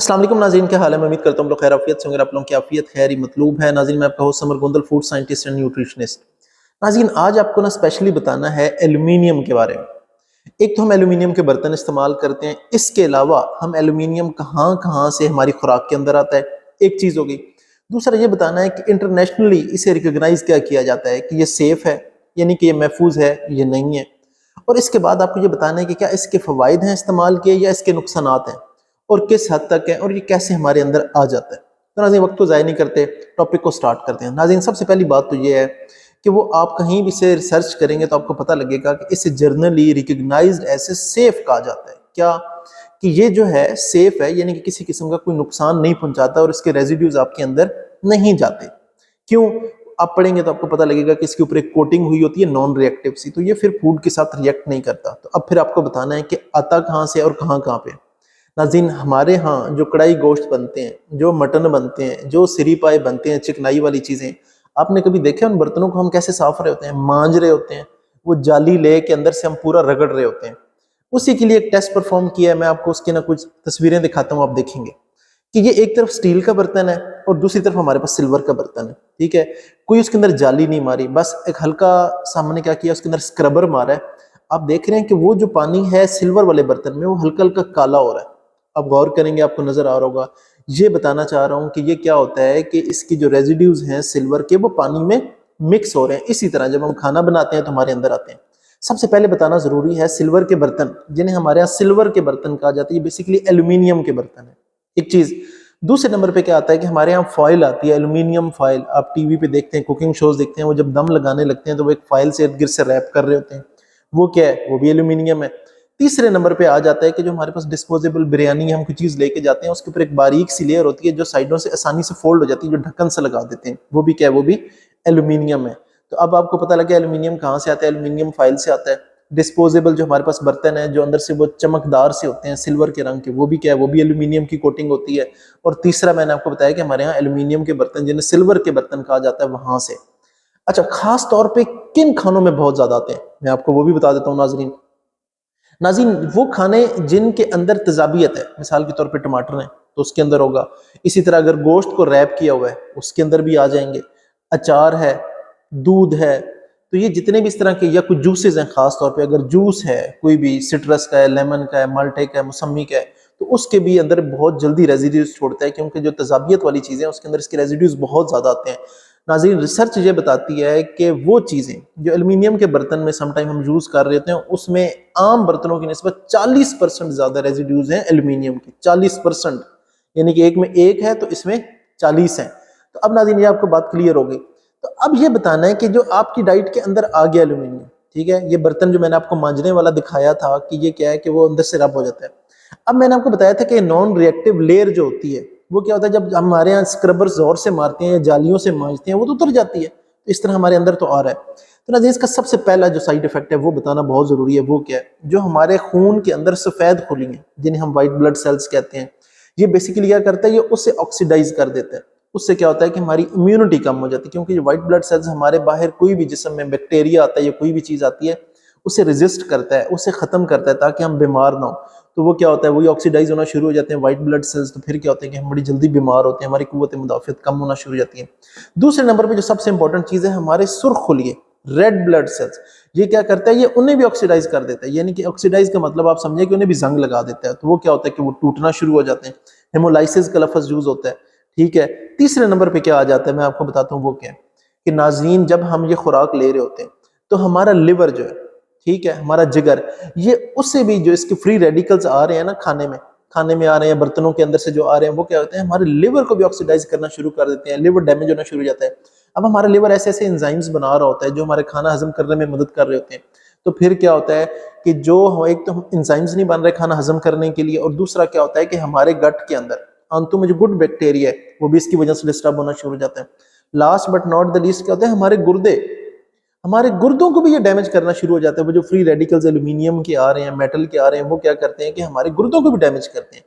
अस्सलाम वालेकुम नाज़रीन, क्या हाल है। मैं उम्मीद करता हूँ लोग खैर आफियत से होंगे। आप लोगों की आफियत खैर ही मतलूब है। नाज़रीन, मैं आपका host summer Gondal, food scientist and nutritionist. नाज़रीन, आज आपको ना स्पेशली बताना है एल्यूमिनियम के बारे में। एक तो हम एल्यूमिनियम के बर्तन इस्तेमाल करते हैं, इसके अलावा हम एल्यूमिनियम कहाँ कहाँ से हमारी खुराक के अंदर आता है, एक चीज़ हो गई। दूसरा ये बताना है कि इंटरनेशनली इसे रिकोगनाइज क्या किया जाता है कि ये सेफ है, यानी कि ये महफूज है, ये नहीं है। और इसके बाद आपको ये बताना है कि क्या इसके फ़वाइद हैं इस्तेमाल के या इसके नुकसानात हैं, और किस हद तक है, और ये कैसे हमारे अंदर आ जाता है। तो नाज़रीन, वक्त को ज़ाया नहीं करते, टॉपिक को स्टार्ट करते हैं। नाज़रीन, सबसे पहली बात तो ये है कि वो आप कहीं भी से रिसर्च करेंगे तो आपको पता लगेगा कि इसे जर्नली रिकग्नाइज्ड एज सेफ कहा जाता है। क्या कि ये जो है सेफ है, यानी कि किसी किस्म का कोई नुकसान नहीं पहुंचाता और इसके रेजिड्यूज आपके अंदर नहीं जाते। क्यों? आप पढ़ेंगे तो आपको पता लगेगा कि इसके ऊपर एक कोटिंग हुई होती है नॉन रिएक्टिव सी, तो ये फिर फूड के साथ रिएक्ट नहीं करता। तो अब फिर आपको बताना है कि आता कहाँ से और कहाँ कहाँ पे। नाज़रीन, हमारे यहाँ जो कढ़ाई गोश्त बनते हैं, जो मटन बनते हैं, जो सिरी पाए बनते हैं, चिकनाई वाली चीज़ें, आपने कभी देखे उन बर्तनों को हम कैसे साफ रहे होते हैं, मांज रहे होते हैं। वो जाली ले के अंदर से हम पूरा रगड़ रहे होते हैं। उसी के लिए एक टेस्ट परफॉर्म किया है, मैं आपको उसकी ना कुछ तस्वीरें दिखाता हूँ, आप देखेंगे कि ये एक तरफ स्टील का बर्तन है और दूसरी तरफ हमारे पास सिल्वर का बर्तन है। ठीक है, कोई उसके अंदर जाली नहीं मारी, बस एक हल्का सामने क्या किया, उसके अंदर स्क्रबर मारा है। आप देख रहे हैं कि वो जो पानी है सिल्वर वाले बर्तन में वो हल्का हल्का काला हो रहा है। आप गौर करेंगे आपको नजर आ रहा होगा। ये बताना चाह रहा हूं कि ये क्या होता है कि इसकी जो रेजिड्यूज हैं सिल्वर के वो पानी में मिक्स हो रहे हैं। इसी तरह जब हम खाना बनाते हैं तो हमारे अंदर आते हैं। सबसे पहले बताना जरूरी है, सिल्वर के बर्तन जिन्हें हमारे यहाँ सिल्वर के बर्तन कहा जाता है, ये बेसिकली एल्यूमिनियम के बर्तन है, एक चीज। दूसरे नंबर पे क्या आता है कि हमारे यहाँ फॉइल आती है, एल्यूमिनियम फॉइल। आप टीवी पे देखते हैं, कुकिंग शोज देखते हैं, वो जब दम लगाने लगते हैं तो वो एक फाइल से इर्द गिर्द से रैप कर रहे होते हैं। वो क्या है? वो भी एल्यूमिनियम है। तीसरे नंबर पे आ जाता है कि जो हमारे पास डिस्पोजेबल बिरयानी हम कोई चीज लेके जाते हैं, उसके ऊपर एक बारीक सी लेयर होती है जो साइडों से आसानी से फोल्ड हो जाती है, जो ढक्कन से लगा देते हैं, वो भी क्या है? वो भी एल्यूमिनियम है। तो अब आपको पता लगा एल्यूमिनियम कहाँ से आता है, एल्यूमिनियम फाइल से आता है। डिस्पोजेबल जो हमारे पास बर्तन है जो अंदर से वो चमकदार से होते हैं सिल्वर के रंग के, वो भी क्या है? वो भी एल्यूमिनियम की कोटिंग होती है। और तीसरा मैंने आपको बताया कि हमारे यहाँ एल्यूमिनियम के बर्तन जिन्हें सिल्वर के बर्तन कहा जाता है, वहां से। अच्छा, खास तौर पे किन खानों में बहुत ज्यादा आते हैं, मैं आपको वो भी बता देता हूँ नाजरीन। नाज़रीन, वो खाने जिनके अंदर तेजाबियत है, मिसाल के तौर पे टमाटर है तो उसके अंदर होगा। इसी तरह अगर गोश्त को रैप किया हुआ है उसके अंदर भी आ जाएंगे। अचार है, दूध है, तो ये जितने भी इस तरह के, या कुछ जूसेस हैं, खास तौर पे अगर जूस है कोई भी, सिट्रस का है, लेमन का है, माल्टे का है, मौसमी का है, तो उसके भी अंदर बहुत जल्दी रेजिड्यूज छोड़ता है, क्योंकि जो तेजाबियत वाली चीज़ें हैं उसके अंदर इसके रेजिड्यूज बहुत ज़्यादा आते हैं। नाज़रीन, रिसर्च ये बताती है कि वो चीज़ें जो एल्यूमिनियम के बर्तन में समटाइम हम यूज़ कर रहे होते हैं, उसमें आम बर्तनों की निस्बत 40% ज़्यादा रेजिड्यूज हैं एल्यूमिनियम के, 40%। यानी कि एक में एक है तो इसमें 40 हैं। तो अब नाज़रीन, ये आपको बात क्लियर हो गई। तो अब ये बताना है कि जो आपकी डाइट के अंदर आ गया एल्यूमिनियम, ठीक है, ये बर्तन जो मैंने आपको मांजने वाला दिखाया था कि ये क्या है कि वो अंदर से रब हो जाता है। अब मैंने आपको बताया था कि नॉन रिएक्टिव लेयर जो होती है वो क्या होता है, जब हमारे यहाँ स्क्रबर जोर से मारते हैं या जालियों से मांजते हैं वो तो उतर जाती है। तो इस तरह हमारे अंदर तो आ रहा है। तो नाज़रीन, इसका सबसे पहला जो साइड इफेक्ट है वो बताना बहुत जरूरी है। वो क्या है? जो हमारे खून के अंदर सफेद खुली हैं, जिन्हें हम व्हाइट ब्लड सेल्स कहते हैं, ये बेसिकली क्या करता है, ये उससे ऑक्सीडाइज कर देता है। उससे क्या होता है कि हमारी इम्यूनिटी कम हो जाती है, क्योंकि जो व्हाइट ब्लड सेल्स हमारे बाहर कोई भी जिस्म में बैक्टीरिया आता है या कोई भी चीज आती है उसे रेजिस्ट करता है, उसे खत्म करता है ताकि हम बीमार ना हो। तो वो क्या होता है, वही ऑक्सीडाइज होना शुरू हो जाते हैं व्हाइट ब्लड सेल्स। तो फिर क्या होता है कि हम बड़ी जल्दी बीमार होते हैं, हमारी कुव्वत मुदाफियत कम होना शुरू हो जाती है। दूसरे नंबर पे जो सबसे इंपॉर्टेंट चीज है, हमारे सुर्ख खुलिए रेड ब्लड सेल्स, ये क्या करता है, ये उन्हें भी ऑक्सीडाइज कर देता है। यानी कि ऑक्सीडाइज का मतलब आप समझे कि उन्हें भी जंग लगा देता है। तो वो क्या होता है कि वो टूटना शुरू हो जाते हैं। हेमोलाइसिस का लफ्ज यूज होता है। ठीक है, तीसरे नंबर पे क्या आ जाता है, मैं आपको बताता हूँ वो क्या है कि नाज़रीन, जब हम ये खुराक ले रहे होते हैं तो हमारा लिवर जो है, ठीक है, हमारा जिगर, ये उससे भी जो इसके फ्री रेडिकल्स आ रहे हैं ना, खाने में आ रहे हैं, बर्तनों के अंदर से जो आ रहे हैं, वो क्या होते हैं, हमारे लिवर को भी ऑक्सीडाइज करना शुरू कर देते हैं। लिवर डैमेज होना शुरू हो जाता है। अब हमारा लिवर ऐसे ऐसे एंजाइम्स बना रहा होता है जो हमारे खाना हजम करने में मदद कर रहे होते हैं। तो फिर क्या होता है कि जो एक तो हम एंजाइम्स नहीं बन रहे खाना हजम करने के लिए, और दूसरा क्या होता है कि हमारे गट के अंदर आंतों में जो गुड बैक्टीरिया है वो भी इसकी वजह से डिस्टर्ब होना शुरू हो जाता है। Last but not the least क्या होता है, हमारे गुर्दों को भी ये डैमेज करना शुरू हो जाता है। वो जो फ्री रेडिकल्स एल्यूमिनियम के आ रहे हैं, मेटल के आ रहे हैं, वो क्या करते हैं कि हमारे गुर्दों को भी डैमेज करते हैं।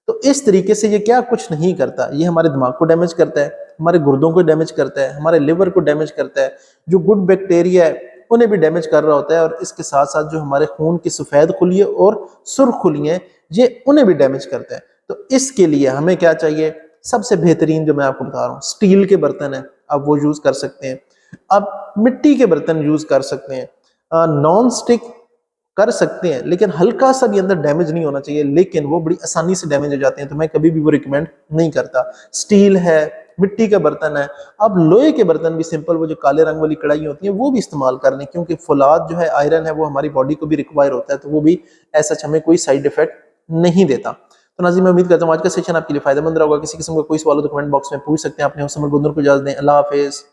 तो इस तरीके से ये क्या कुछ नहीं करता, ये हमारे दिमाग को डैमेज करता है, हमारे गुर्दों को डैमेज करता है, हमारे लिवर को डैमेज करता है, जो गुड बैक्टीरिया है उन्हें भी डैमेज कर रहा होता है। और इसके साथ साथ जो हमारे खून की सफेद खुलियां और सुर्ख खुलियां, ये उन्हें भी डैमेज करता है। तो इसके लिए हमें क्या चाहिए, सबसे बेहतरीन जो मैं आपको बता रहा हूँ, स्टील के बर्तन है, आप वो यूज कर सकते हैं। अब मिट्टी के बर्तन यूज कर सकते हैं, नॉन स्टिक कर सकते हैं, लेकिन हल्का सा भी अंदर डैमेज नहीं होना चाहिए, लेकिन वो बड़ी आसानी से डैमेज हो जाते हैं, तो मैं कभी भी वो रिकमेंड नहीं करता। स्टील है, मिट्टी का बर्तन है। अब लोहे के बर्तन भी सिंपल, वो जो काले रंग वाली कढ़ाई होती है वो भी इस्तेमाल कर लें, क्योंकि फौलाद जो है, आयरन है, वो हमारी बॉडी को भी रिक्वायर होता है, तो वो भी ऐसा हमें कोई साइड इफेक्ट नहीं देता। तो नाज़रीन, मैं उम्मीद करता हूँ आज का सेशन आपके लिए फायदेमंद रहा होगा। किसी किस्म का कोई सवाल हो तो कमेंट बॉक्स में पूछ सकते हैं। अपने समर गुंदर को इजाजत दें। अल्लाह हाफिज।